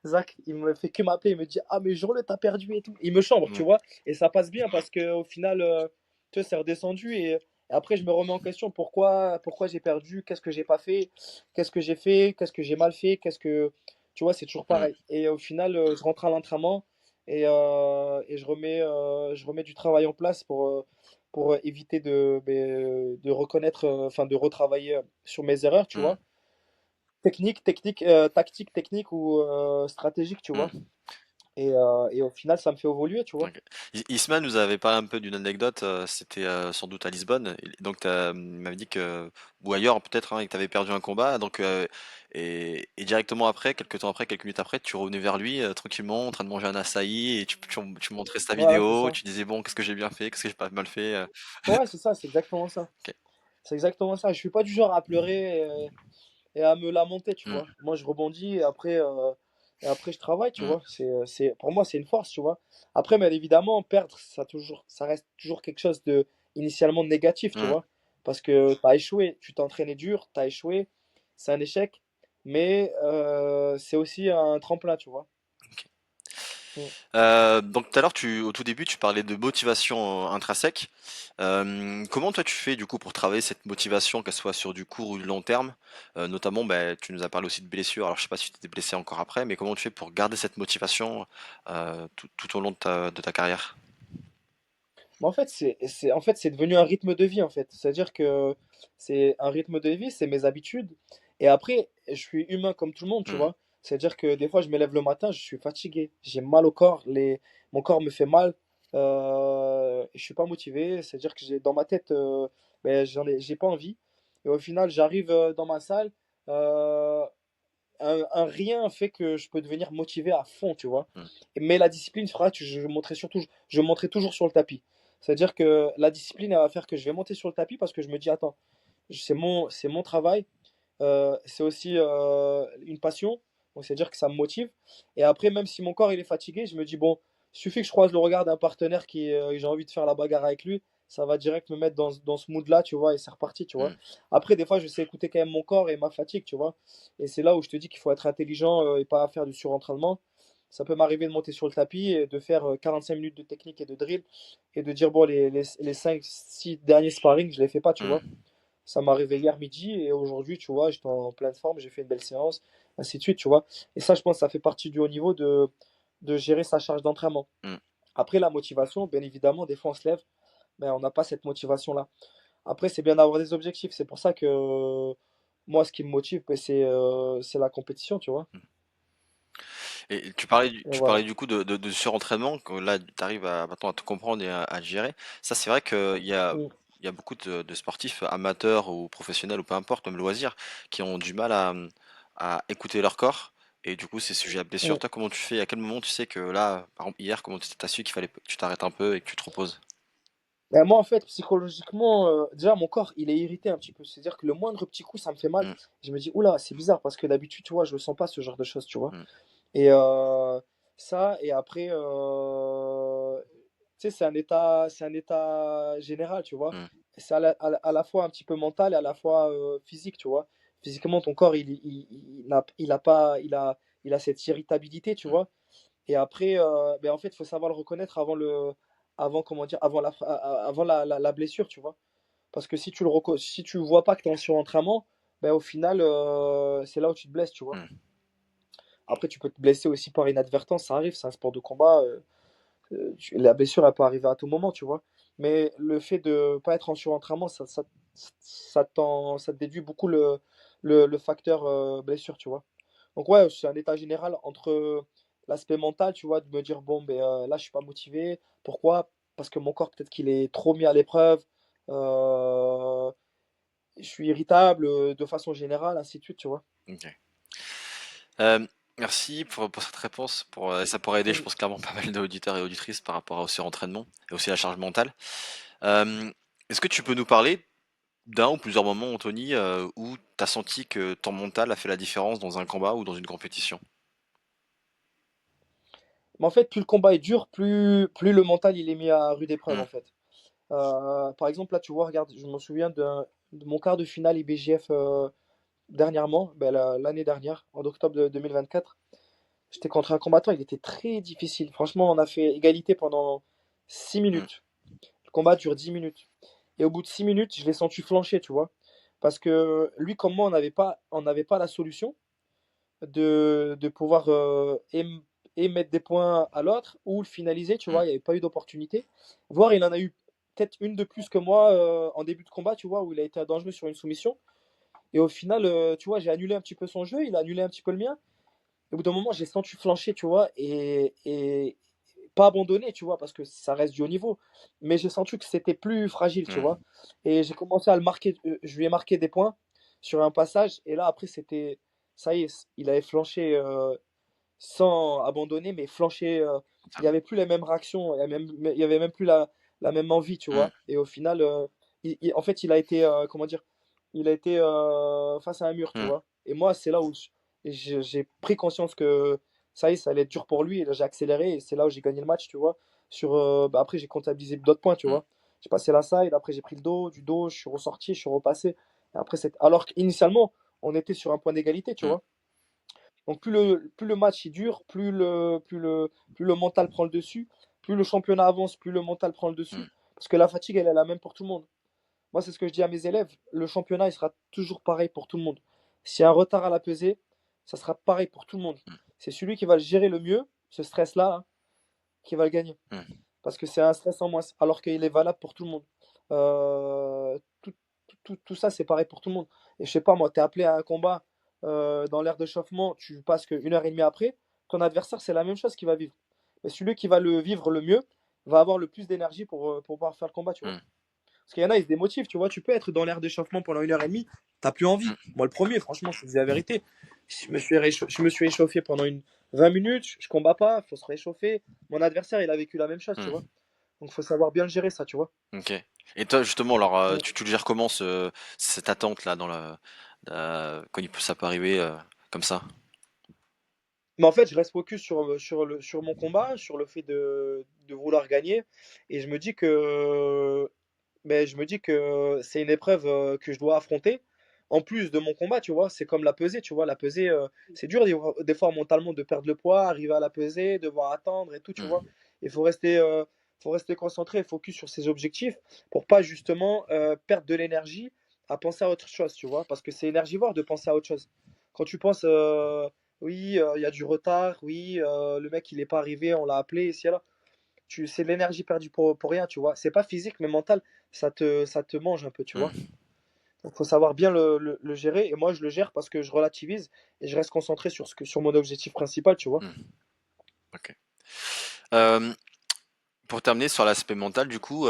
Zach, il me fait que m'appeler, il me dit ah mais jour-le t'as perdu et tout. Il me chambre, tu mm, vois, et ça passe bien parce que au final, tu vois, c'est redescendu et après je me remets en question pourquoi j'ai perdu, qu'est-ce que j'ai pas fait, qu'est-ce que j'ai mal fait, tu vois, c'est toujours mm, pareil. Et au final, je rentre à l'entraînement et je remets du travail en place pour éviter de reconnaître, enfin de retravailler sur mes erreurs, tu mm, vois. Tactique, technique ou stratégique, tu vois. mm. Et au final, ça me fait évoluer, tu vois. Ok. Isma nous avait parlé un peu d'une anecdote, c'était sans doute à Lisbonne. Donc il m'avait dit que, ou ailleurs peut-être, hein, que tu avais perdu un combat. Donc, et directement après, quelques temps après, quelques minutes après, tu revenais vers lui tranquillement en train de manger un açaï et tu montrais sa Voilà, c'est vidéo, ça. tu disais bon, qu'est-ce que j'ai bien fait, qu'est-ce que j'ai pas mal fait. Ouais, c'est ça, c'est exactement ça. Ok. C'est exactement ça. Je suis pas du genre à pleurer et à me lamenter, tu Mm, vois. Moi, je rebondis et après, et après je travaille, tu Mm, vois. Pour moi, c'est une force, tu vois. Après, bien évidemment, perdre, ça reste toujours quelque chose de initialement négatif, tu mm. vois. Parce que tu as échoué, tu t'es entraîné dur, tu as échoué, c'est un échec, mais c'est aussi un tremplin, tu vois. Mm. Donc tout à l'heure, au tout début, tu parlais de motivation intrinsèque. Comment toi tu fais du coup pour travailler cette motivation, qu'elle soit sur du court ou du long terme? Notamment, ben, tu nous as parlé aussi de blessures. Alors je sais pas si tu t'es blessé encore après, mais comment tu fais pour garder cette motivation tout au long de ta carrière? Mais en fait, c'est devenu un rythme de vie, en fait. C'est-à-dire que c'est un rythme de vie, c'est mes habitudes. Et après, je suis humain comme tout le monde, tu Mm, vois. C'est-à-dire que des fois, je me lève le matin, je suis fatigué, j'ai mal au corps, mon corps me fait mal, je suis pas motivé. C'est-à-dire que dans ma tête, ben, j'ai pas envie. Et au final, j'arrive dans ma salle, euh, un rien fait que je peux devenir motivé à fond, tu vois. mm, Mais la discipline fera que je monterai toujours sur le tapis. C'est-à-dire que la discipline, elle va faire que je vais monter sur le tapis parce que je me dis, attends, c'est mon travail, c'est aussi une passion, donc c'est-à-dire que ça me motive. Et après, même si mon corps il est fatigué, je me dis, bon, il suffit que je croise le regard d'un partenaire j'ai envie de faire la bagarre avec lui, ça va direct me mettre dans ce mood-là, tu vois, et c'est reparti, tu vois. mm, Après, des fois, je sais écouter quand même mon corps et ma fatigue, tu vois. Et c'est là où je te dis qu'il faut être intelligent et pas faire du surentraînement. Ça peut m'arriver de monter sur le tapis et de faire 45 minutes de technique et de drill et de dire, bon, les 5-6 derniers sparring, je les fais pas, tu vois. mm, Ça m'est arrivé hier midi et aujourd'hui, tu vois, j'étais en pleine forme, j'ai fait une belle séance, ainsi de suite, tu vois. Et ça, je pense, ça fait partie du haut niveau de gérer sa charge d'entraînement. mm. Après, la motivation, bien évidemment, des fois, on se lève, mais on n'a pas cette motivation-là. Après, c'est bien d'avoir des objectifs. C'est pour ça que moi, ce qui me motive, ben, c'est la compétition, tu vois. Et Et tu voilà. parlais du coup de surentraînement, que là tu arrives maintenant à te comprendre et à te gérer. Ça, c'est vrai Mm, il y a beaucoup de sportifs amateurs ou professionnels ou peu importe, même loisirs, qui ont du mal à écouter leur corps. Et du coup, c'est sujet à blessure. mm. Toi, comment tu fais? À quel moment tu sais que là, par exemple, hier, comment tu t'as su qu'il fallait que tu t'arrêtes un peu et que tu te reposes? Ben, moi, en fait, psychologiquement, déjà, mon corps, il est irrité un petit peu. C'est-à-dire que le moindre petit coup, ça me fait mal. Mm, Je me dis, oula, c'est bizarre parce que d'habitude, tu vois, je ne sens pas ce genre de choses, tu vois. mm, Et ça, et après, tu sais, c'est un état général, tu vois. mm, C'est à la fois un petit peu mental et à la fois physique, tu vois. Physiquement, ton corps, il a cette irritabilité, tu mm. vois. Et après, ben, en fait, il faut savoir le reconnaître avant, comment dire, avant la blessure, tu vois. Parce que si tu vois pas que tu es en surentraînement, ben, au final, c'est là où tu te blesses, tu vois. Mm. Après, tu peux te blesser aussi par inadvertance, ça arrive, c'est un sport de combat. La blessure, elle peut arriver à tout moment, tu vois. Mais le fait de pas être en surentraînement, ça te déduit beaucoup le facteur blessure, tu vois. Donc, ouais, c'est un état général entre l'aspect mental, tu vois, de me dire, bon, ben, là, je suis pas motivé. Pourquoi? Parce que mon corps, peut-être qu'il est trop mis à l'épreuve. Euh, je suis irritable de façon générale, ainsi de suite, tu vois. Ok. Merci pour cette réponse. Ça pourrait aider, je Mm. pense, clairement pas mal d'auditeurs et auditrices par rapport au surentraînement et aussi à la charge mentale. Euh, Est-ce que tu peux nous parler d'un ou plusieurs moments, Anthony, où tu as senti que ton mental a fait la différence dans un combat ou dans une compétition? Mais en fait, plus le combat est dur, plus le mental il est mis à rude épreuve, Hmm, en fait. Par exemple, là, tu vois, regarde, je me souviens de mon quart de finale IBJF dernièrement, ben, l'année dernière, en octobre de 2024. J'étais contre un combattant, il était très difficile. Franchement, on a fait égalité pendant 6 hmm, minutes. Le combat dure 10 minutes. Et au bout de 6 minutes, je l'ai senti flancher, tu vois. Parce que lui, comme moi, on n'avait pas la solution de pouvoir et mettre des points à l'autre ou le finaliser, tu hmm, vois. Il n'y avait pas eu d'opportunité. Voire, il en a eu peut-être une de plus que moi en début de combat, tu vois, où il a été dangereux sur une soumission. Et au final, tu vois, j'ai annulé un petit peu son jeu, il a annulé un petit peu le mien. Et au bout d'un moment, j'ai senti flancher, tu vois, et pas abandonné, tu vois, parce que ça reste du haut niveau. Mais j'ai senti que c'était plus fragile, tu hmm. vois. Et j'ai commencé à le marquer, je lui ai marqué des points sur un passage. Et là, après, ça y est, il avait flanché sans abandonner, mais flanché. Il n'y avait plus les mêmes réactions, il y avait même plus la même envie, tu Hmm, vois. Et au final, en fait, il a été, comment dire, il a été face à un mur, tu hmm. vois. Et moi, c'est là où j'ai pris conscience que ça y est, ça allait être dur pour lui. Et là, j'ai accéléré et c'est là où j'ai gagné le match, tu vois. Après, j'ai comptabilisé d'autres points, tu Mm, vois. J'ai passé la side, après, j'ai pris le dos, du dos, je suis ressorti, je suis repassé. Et après, alors qu'initialement, on était sur un point d'égalité, tu mm, vois. Donc, plus le match il dure, plus le mental prend le dessus, plus le championnat avance, plus le mental prend le dessus. mm, Parce que la fatigue, elle est la même pour tout le monde. Moi, c'est ce que je dis à mes élèves. Le championnat, il sera toujours pareil pour tout le monde. S'il y a un retard à la pesée, ça sera pareil pour tout le monde. C'est celui qui va le gérer le mieux, ce stress-là, hein, qui va le gagner. mm, Parce que c'est un stress en moins, alors qu'il est valable pour tout le monde. Tout ça, c'est pareil pour tout le monde. Et je sais pas, moi, tu es appelé à un combat dans l'air d'échauffement, tu passes qu'une heure et demie après, ton adversaire, c'est la même chose qu'il va vivre. Mais celui qui va le vivre le mieux va avoir le plus d'énergie pour pouvoir faire le combat, tu vois. mm, Parce qu'il y en a, ils se démotivent, tu vois. Tu peux être dans l'air d'échauffement pendant une heure et demie, t'as plus envie. mm, Moi, le premier, franchement, je te dis la vérité. Je me suis échauffé pendant 20 minutes, je combats pas, faut se réchauffer. Mon adversaire, il a vécu la même chose, tu vois. mm. Donc, faut savoir bien le gérer, ça, tu vois. Ok. Et toi, justement, alors, Mm. tu le gères comment, cette attente là, quand ça peut arriver comme ça? Mais en fait, je reste focus sur mon combat, sur le fait de vouloir gagner. Et je me dis que c'est une épreuve que je dois affronter. En plus de mon combat, tu vois, c'est comme la pesée, tu vois. La pesée, c'est dur des fois mentalement de perdre le poids, arriver à la pesée, devoir attendre et tout, tu vois. Mm, Il faut rester concentré et focus sur ses objectifs pour pas justement perdre de l'énergie à penser à autre chose, tu vois. Parce que c'est énergivore de penser à autre chose. Quand tu penses, oui, il y a du retard, oui, le mec il n'est pas arrivé, on l'a appelé, ici et là. C'est de l'énergie perdue pour rien, tu vois. C'est pas physique, mais mental, ça te mange un peu, tu vois. mm, Donc, faut savoir bien le gérer. Et moi, je le gère parce que je relativise et je reste concentré sur mon objectif principal, tu vois. mm. Ok. Euh, pour terminer sur l'aspect mental, du coup,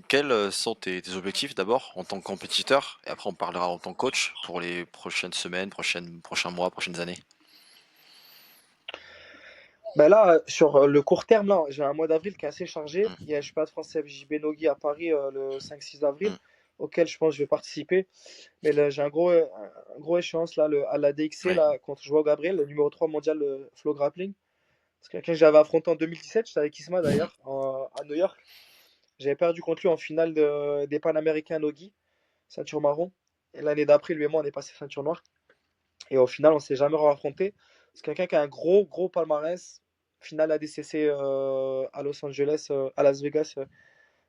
quels sont tes objectifs d'abord en tant que compétiteur? Et après, on parlera en tant que coach pour les prochaines semaines, prochains mois, prochaines années. Ben là, sur le court terme, là, j'ai un mois d'avril qui est assez chargé. Il y a Mm, le championnat de France FJB Nogui à Paris le 5-6 avril, mm, auquel je pense que je vais participer. Mais là, j'ai un gros échéance là, à la DXC ouais. là, contre Joao Gabriel, le numéro 3 mondial flow grappling. C'est quelqu'un que j'avais affronté en 2017, j'étais avec Isma d'ailleurs, à New York. J'avais perdu contre lui en finale des Panaméricains Nogi, ceinture marron. Et l'année d'après, lui et moi, on est passé ceinture noire. Et au final, on s'est jamais affronté. C'est quelqu'un qui a un gros, gros palmarès. Finale ADCC à Los Angeles, à Las Vegas,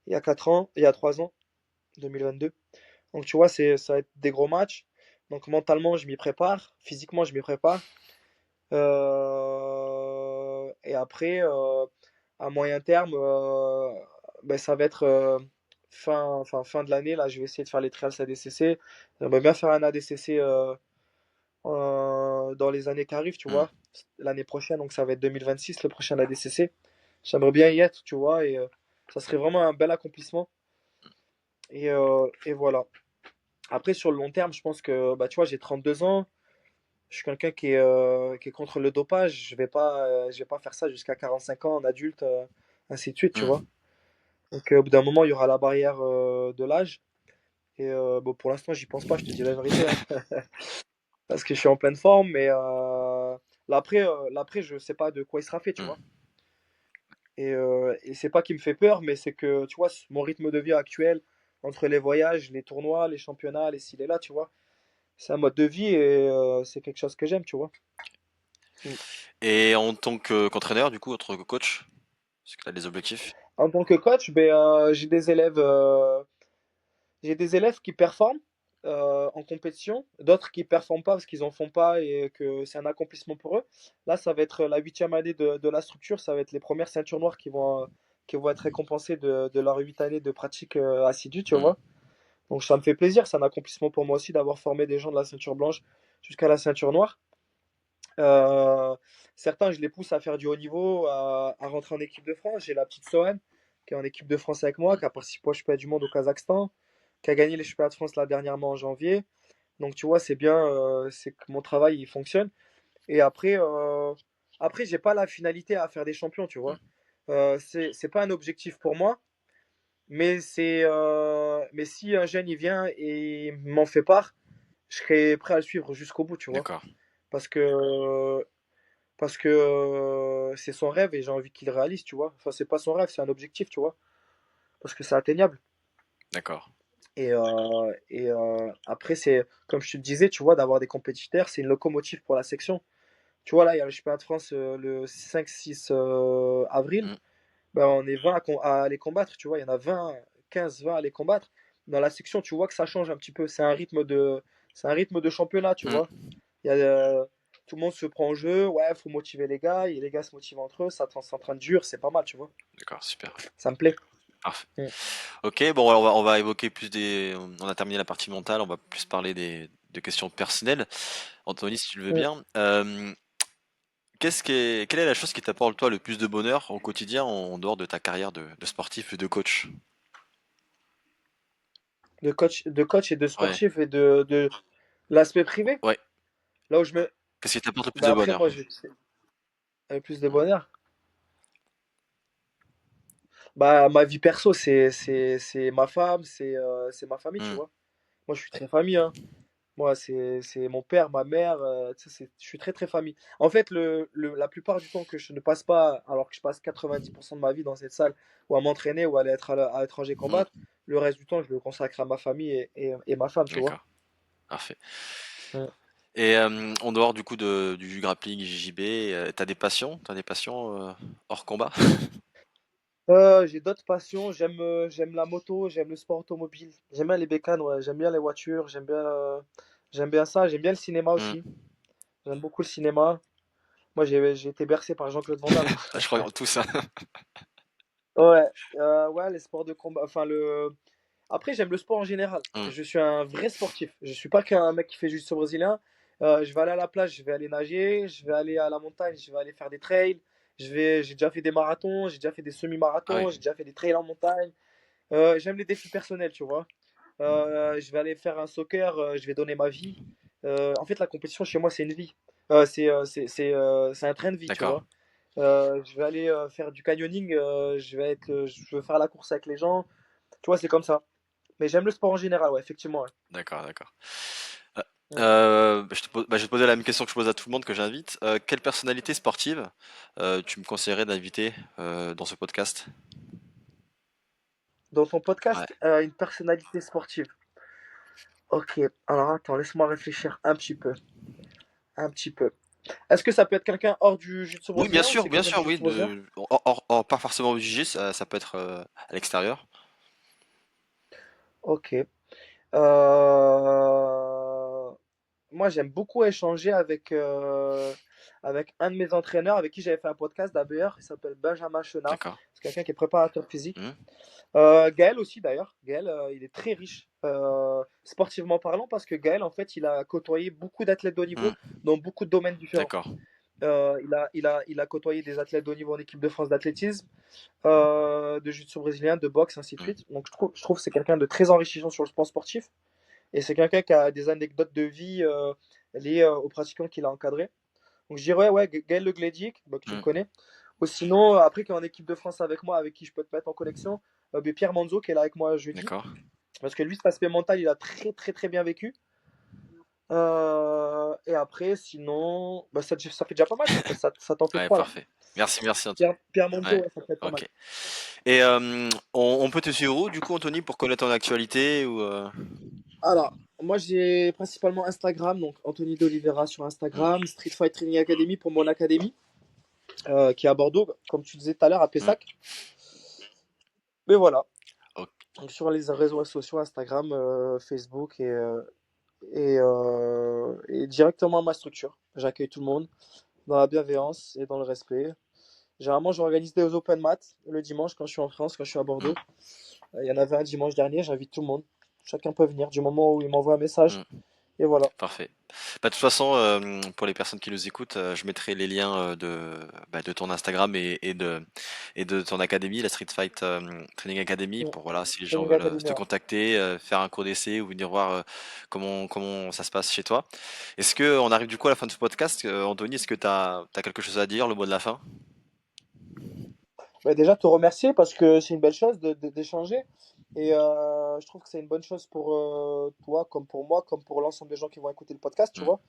il y a 4 ans, il y a 3 ans, 2022. Donc tu vois, ça va être des gros matchs. Donc mentalement, je m'y prépare. Physiquement, je m'y prépare. Et après, à moyen terme, ben, ça va être fin de l'année. Là, je vais essayer de faire les trials ADCC. J'aimerais bien faire un ADCC dans les années qui arrivent, tu Mm. vois. L'année prochaine, donc ça va être 2026, le prochain ADCC. J'aimerais bien y être, tu vois, et ça serait vraiment un bel accomplissement. Et voilà. Après, sur le long terme, je pense que, bah, tu vois, j'ai 32 ans. Je suis quelqu'un qui est contre le dopage. Je vais pas faire ça jusqu'à 45 ans en adulte, ainsi de suite, tu vois. Mm. Donc, au bout d'un moment, il y aura la barrière de l'âge. Et bon, pour l'instant, j'y pense pas, je te dis la vérité, hein, parce que je suis en pleine forme. Mais l'après, je sais pas de quoi il sera fait, tu vois. Mm. Et c'est pas qui me fait peur, mais c'est que, tu vois, mon rythme de vie actuel, entre les voyages, les tournois, les championnats, les ci, les là, tu vois, c'est un mode de vie et c'est quelque chose que j'aime, tu vois. Mm. Et en tant qu'entraîneur, du coup, en tant que coach, est-ce que tu as des objectifs? En tant que coach, ben, j'ai des élèves qui performent en compétition, d'autres qui performent pas parce qu'ils en font pas et que c'est un accomplissement pour eux. Là, ça va être la huitième année de la structure, ça va être les premières ceintures noires qui vont être récompensées de leur 8 années de pratique assidue, tu Mm. vois. Donc ça me fait plaisir, c'est un accomplissement pour moi aussi d'avoir formé des gens de la ceinture blanche jusqu'à la ceinture noire. Euh, Certains, je les pousse à faire du haut niveau, à rentrer en équipe de France. J'ai la petite Sohan qui est en équipe de France avec moi, qui a participé au championnat du monde au Kazakhstan, qui a gagné les championnats de France là dernièrement en janvier. Donc tu vois, c'est bien, c'est que mon travail il fonctionne. Et après, j'ai pas la finalité à faire des champions, tu vois. C'est pas un objectif pour moi, mais si un jeune il vient et m'en fait part, je serai prêt à le suivre jusqu'au bout, tu vois. D'accord. Parce que parce que c'est son rêve et j'ai envie qu'il le réalise, tu vois. Enfin, c'est pas son rêve, c'est un objectif, tu vois, parce que c'est atteignable. D'accord. Après, c'est, comme je te disais, tu vois, d'avoir des compétiteurs, c'est une locomotive pour la section. Tu vois, là, il y a le championnat de France le 5-6 avril. Mm. Ben, on est 20 à les combattre, tu vois. Il y en a 20, 15, 20 à les combattre. Dans la section, tu vois que ça change un petit peu. C'est un rythme de championnat, tu Mm. vois. Il y a, tout le monde se prend en jeu. Ouais, faut motiver les gars. Et les gars se motivent entre eux. Ça s'entraîne dur. C'est pas mal, tu vois. D'accord, super. Ça me plaît. Parfait. Mm. Ok, bon, alors on va évoquer plus des. On a terminé la partie mentale, on va plus parler de questions personnelles. Anthony, si tu le veux Mm. bien. Quelle est la chose qui t'apporte toi le plus de bonheur au quotidien en dehors de ta carrière de sportif et de coach? De coach et de Ouais, sportif et de l'aspect privé. ouais. Là où je me. Qu'est-ce qui t'apporte le plus Bah de après, bonheur? moi, j'ai plus de Mm. bonheur. Bah, ma vie perso, c'est ma femme, c'est ma famille, tu Mm. vois. Moi, je suis très famille, hein. Moi, c'est mon père, ma mère, tu sais, je suis très, très famille. En fait, la plupart du temps que je ne passe pas, alors que je passe 90% de ma vie dans cette salle, ou à m'entraîner, ou à aller être à l'étranger Mm. combattre, le reste du temps, je le consacre à ma famille et ma femme, tu vois. D'accord, parfait. Ouais. Et en dehors du coup du grappling JJB, t'as des passions hors combat? J'ai d'autres passions, j'aime la moto, j'aime le sport automobile, j'aime bien les bécanes, ouais, j'aime bien les voitures, j'aime bien ça, j'aime bien le cinéma Mm. aussi, j'aime beaucoup le cinéma. Moi, j'ai été bercé par Jean-Claude Van Damme. Je crois tout ça. Ouais, ouais, les sports de combat, enfin le. Après, j'aime le sport en général. Mm. Je suis un vrai sportif. Je suis pas qu'un mec qui fait juste brésilien. Je vais aller à la plage, je vais aller nager, je vais aller à la montagne, je vais aller faire des trails. J'ai déjà fait des marathons, j'ai déjà fait des Ah oui, semi-marathons, j'ai déjà fait des trails en montagne. J'aime les défis personnels, tu vois. Je vais aller faire un soccer, je vais donner ma vie. En fait, la compétition chez moi, c'est une vie. C'est un train de vie, tu d'accord, vois. Je vais aller faire du canyoning, je veux faire la course avec les gens. Tu vois, c'est comme ça. Mais j'aime le sport en général, ouais, effectivement. Ouais. d'accord, d'accord. Euh, Mm. je vais te poser la même question que je pose à tout le monde que j'invite. Quelle personnalité sportive tu me conseillerais d'inviter dans ce podcast? Dans ton Ouais. podcast, une personnalité sportive. Ok, alors attends, laisse-moi réfléchir un petit peu. Un petit peu. Est-ce que ça peut être quelqu'un hors du jiu-jitsu Oui, brésilien ou c'est bien quelqu'un du sûr, oui. jiu-jitsu brésilien? Pas forcément obligé, ça peut être à l'extérieur. Ok. Moi, j'aime beaucoup échanger avec un de mes entraîneurs avec qui j'avais fait un podcast d'ailleurs. Il s'appelle Benjamin Chenard. D'accord. C'est quelqu'un qui est préparateur physique. Mhm. Gaël aussi d'ailleurs. Gaël, il est très riche sportivement parlant parce que Gaël, en fait, il a côtoyé beaucoup d'athlètes de haut niveau Mhm. dans beaucoup de domaines différents. D'accord. Il a côtoyé des athlètes de haut niveau en équipe de France d'athlétisme, de jiu-jitsu brésilien, de boxe, ainsi de Mhm. suite. Donc je trouve que c'est quelqu'un de très enrichissant sur le plan sportif. Et c'est quelqu'un qui a des anecdotes de vie liées aux pratiquants qu'il a encadrés. Donc je dirais, ouais, Gaël Le Glédic, bah, que tu le Mhm. connais. Ou sinon, après, qui est en équipe de France avec moi, avec qui je peux te mettre en connexion, ben, Pierre Manzo, qui est là avec moi jeudi. D'accord. Parce que lui, cet aspect mental, il a très, très, très bien vécu. Et après, sinon, bah, ça fait déjà pas mal, ça t'en fait Ouais, trois là. parfait. Merci Anthony. Pierre Manzo, Ouais, ouais, ça peut être pas mal. ok. Et on peut te suivre où, du coup, Anthony, pour connaître ton actualité ou Alors, moi j'ai principalement Instagram, donc Anthony d'Oliveira sur hmm, Instagram, Street Fight Training Academy pour mon académie, qui est à Bordeaux, comme tu disais tout à l'heure, à hmm, Pessac. Mais voilà, ok, donc sur les réseaux sociaux, Instagram, Facebook et directement à ma structure. J'accueille tout le monde dans la bienveillance et dans le respect. Généralement, j'organise des open mat le dimanche quand je suis en France, quand je suis à hmm, Bordeaux. Il y en avait un dimanche dernier, j'invite tout le monde. Chacun peut venir du moment où il m'envoie un message. hmm. Et voilà. Parfait. Bah, de toute façon, pour les personnes qui nous écoutent, je mettrai les liens de ton Instagram et de ton académie, la Street Fight Training Academy, Mm. pour voilà, si les gens Training veulent Academy, te ouais. contacter, faire un cours d'essai ou venir voir comment ça se passe chez toi. Est-ce que on arrive du coup à la fin de ce podcast, Anthony, est-ce que tu as quelque chose à dire, le mot de la fin? Bah, déjà, te remercier parce que c'est une belle chose d'échanger. Et je trouve que c'est une bonne chose pour toi, comme pour moi, comme pour l'ensemble des gens qui vont écouter le podcast, tu Hmm, vois.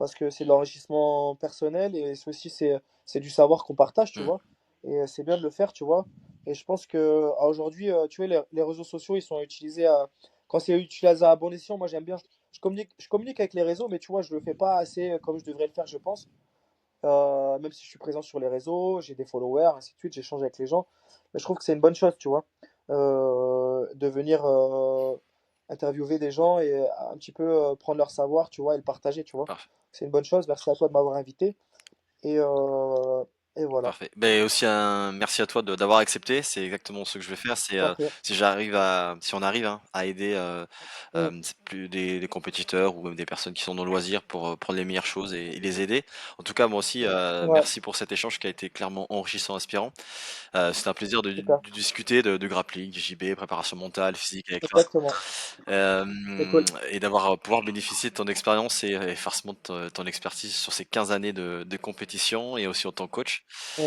parce que c'est de l'enrichissement personnel et c'est aussi c'est du savoir qu'on partage, tu Mm. vois. Et c'est bien de le faire, tu vois. Et je pense que à aujourd'hui, tu vois, les réseaux sociaux, ils sont utilisés quand c'est utilisé à bon escient, moi j'aime bien. Je communique avec les réseaux, mais tu vois, je le fais pas assez comme je devrais le faire, je pense. Même si je suis présent sur les réseaux, j'ai des followers, ainsi de suite, j'échange avec les gens. Mais je trouve que c'est une bonne chose, tu vois, de venir interviewer des gens et un petit peu prendre leur savoir, tu vois, et le partager, tu vois. Parfait. C'est une bonne chose. Merci à toi de m'avoir invité. Et, euh, et voilà. Parfait. Ben aussi un merci à toi d'avoir accepté. C'est exactement ce que je vais faire. C'est Parfait. si on arrive hein, à aider Mm. c'est plus des compétiteurs ou même des personnes qui sont dans le loisir pour prendre les meilleures choses et les aider. En tout cas, moi aussi, Ouais, merci pour cet échange qui a été clairement enrichissant, inspirant. C'était un plaisir super. de discuter de grappling, du JB, préparation mentale, physique avec toi. Exactement. C'est Euh, cool. et d'avoir pouvoir bénéficier de ton expérience et forcément de ton expertise sur ces 15 années de compétition et aussi en tant que coach. Mm.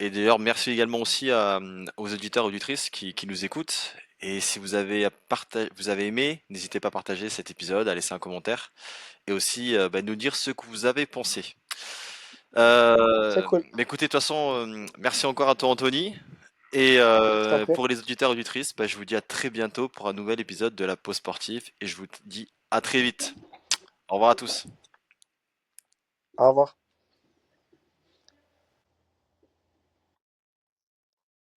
Et d'ailleurs, merci également aussi aux auditeurs et auditrices qui nous écoutent. Et si vous avez, vous avez aimé, n'hésitez pas à partager cet épisode, à laisser un commentaire et aussi nous dire ce que vous avez pensé. C'est cool. Mais écoutez, de toute façon, merci encore à toi, Anthony. Et Je t'en prie. pour les auditeurs et auditrices, je vous dis à très bientôt pour un nouvel épisode de la pause sportive et je vous dis à très vite. Au revoir à tous. Au revoir.